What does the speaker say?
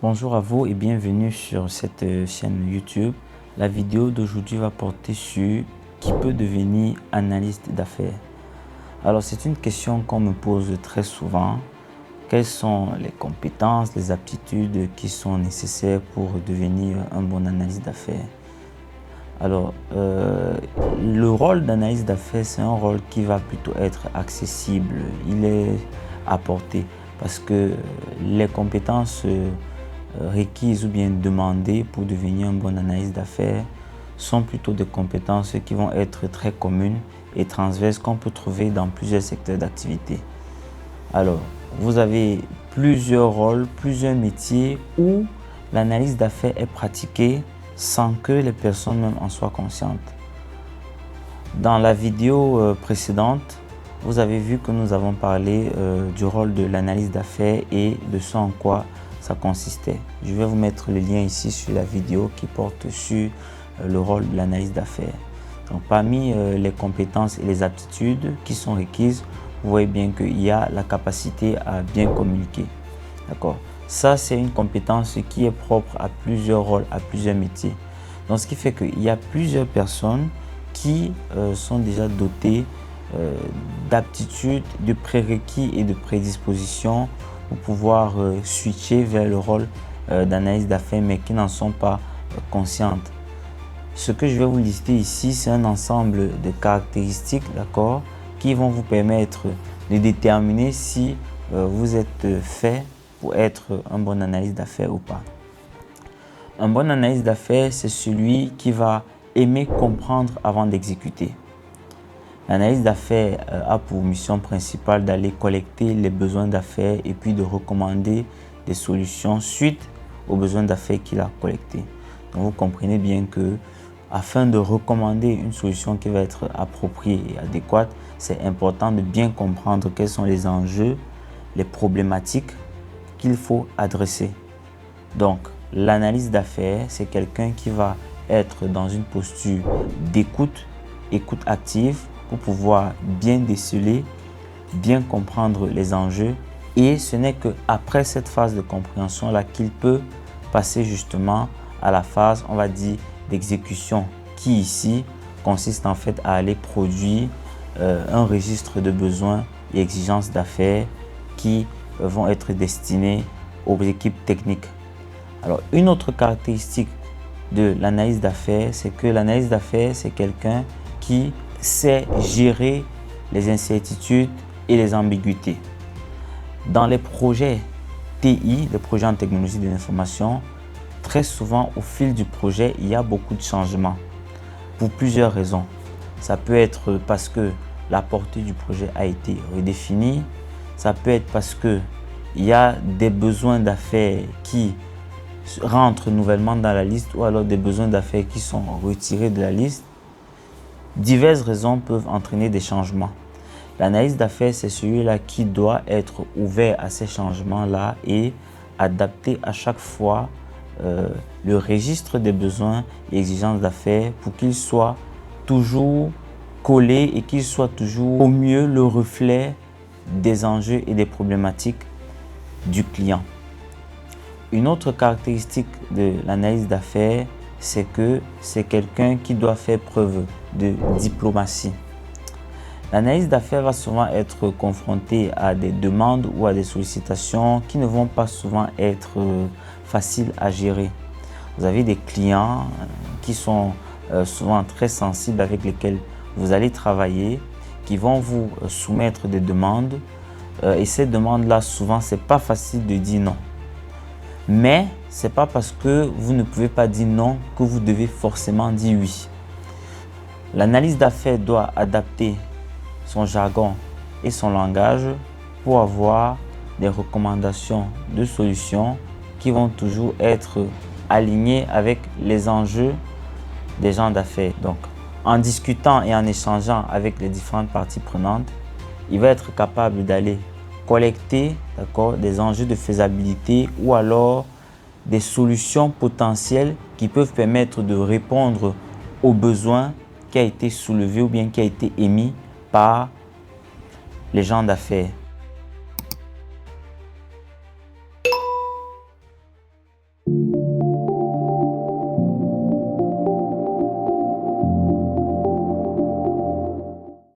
Bonjour à vous et bienvenue sur cette chaîne YouTube. La vidéo d'aujourd'hui va porter sur qui peut devenir analyste d'affaires. Alors c'est une question qu'on me pose très souvent. Quelles sont les compétences, les aptitudes qui sont nécessaires pour devenir un bon analyste d'affaires? Alors, le rôle d'analyste d'affaires, c'est un rôle qui va plutôt être accessible. Il est apporté parce que les compétences requises ou bien demandées pour devenir un bon analyste d'affaires sont plutôt des compétences qui vont être très communes et transverses qu'on peut trouver dans plusieurs secteurs d'activité. Alors, vous avez plusieurs rôles, plusieurs métiers où l'analyse d'affaires est pratiquée sans que les personnes même en soient conscientes. Dans la vidéo précédente, vous avez vu que nous avons parlé du rôle de l'analyse d'affaires et de ce en quoi ça consistait. Je vais vous mettre le lien ici sur la vidéo qui porte sur le rôle de l'analyse d'affaires. Donc, parmi les compétences et les aptitudes qui sont requises, vous voyez bien qu'il y a la capacité à bien communiquer. D'accord? Ça, c'est une compétence qui est propre à plusieurs rôles, à plusieurs métiers. Donc, ce qui fait qu'il y a plusieurs personnes qui sont déjà dotées d'aptitudes, de prérequis et de prédispositions pour pouvoir switcher vers le rôle d'analyse d'affaires, mais qui n'en sont pas conscientes. Ce que je vais vous lister ici, c'est un ensemble de caractéristiques, d'accord, qui vont vous permettre de déterminer si vous êtes fait pour être un bon analyste d'affaires ou pas. Un bon analyste d'affaires, c'est celui qui va aimer comprendre avant d'exécuter. L'analyse d'affaires a pour mission principale d'aller collecter les besoins d'affaires et puis de recommander des solutions suite aux besoins d'affaires qu'il a collectés. Donc vous comprenez bien que afin de recommander une solution qui va être appropriée et adéquate, c'est important de bien comprendre quels sont les enjeux, les problématiques qu'il faut adresser. Donc, l'analyse d'affaires, c'est quelqu'un qui va être dans une posture d'écoute, écoute active, pour pouvoir bien déceler, bien comprendre les enjeux. Et ce n'est qu'après cette phase de compréhension-là qu'il peut passer justement à la phase, on va dire, d'exécution, qui ici consiste en fait à aller produire un registre de besoins et exigences d'affaires qui vont être destinés aux équipes techniques. Alors, une autre caractéristique de l'analyse d'affaires, c'est que l'analyse d'affaires, c'est quelqu'un qui sait gérer les incertitudes et les ambiguïtés. Dans les projets TI, les projets en technologie de l'information, très souvent au fil du projet, il y a beaucoup de changements pour plusieurs raisons. Ça peut être parce que la portée du projet a été redéfinie, ça peut être parce qu'il y a des besoins d'affaires qui rentrent nouvellement dans la liste ou alors des besoins d'affaires qui sont retirés de la liste. Diverses raisons peuvent entraîner des changements. L'analyse d'affaires, c'est celui-là qui doit être ouvert à ces changements-là et adapter à chaque fois le registre des besoins et exigences d'affaires pour qu'il soit toujours collé et qu'il soit toujours au mieux le reflet des enjeux et des problématiques du client. Une autre caractéristique de l'analyse d'affaires, c'est que c'est quelqu'un qui doit faire preuve de diplomatie. L'analyse d'affaires va souvent être confrontée à des demandes ou à des sollicitations qui ne vont pas souvent être faciles à gérer. Vous avez des clients qui sont souvent très sensibles avec lesquels vous allez travailler, qui vont vous soumettre des demandes et ces demandes-là, souvent, c'est pas facile de dire non. Mais ce n'est pas parce que vous ne pouvez pas dire non que vous devez forcément dire oui. L'analyse d'affaires doit adapter son jargon et son langage pour avoir des recommandations de solutions qui vont toujours être alignées avec les enjeux des gens d'affaires. Donc, en discutant et en échangeant avec les différentes parties prenantes, il va être capable d'aller collecter, des enjeux de faisabilité ou alors des solutions potentielles qui peuvent permettre de répondre aux besoins qui a été soulevé ou bien qui a été émis par les gens d'affaires. you.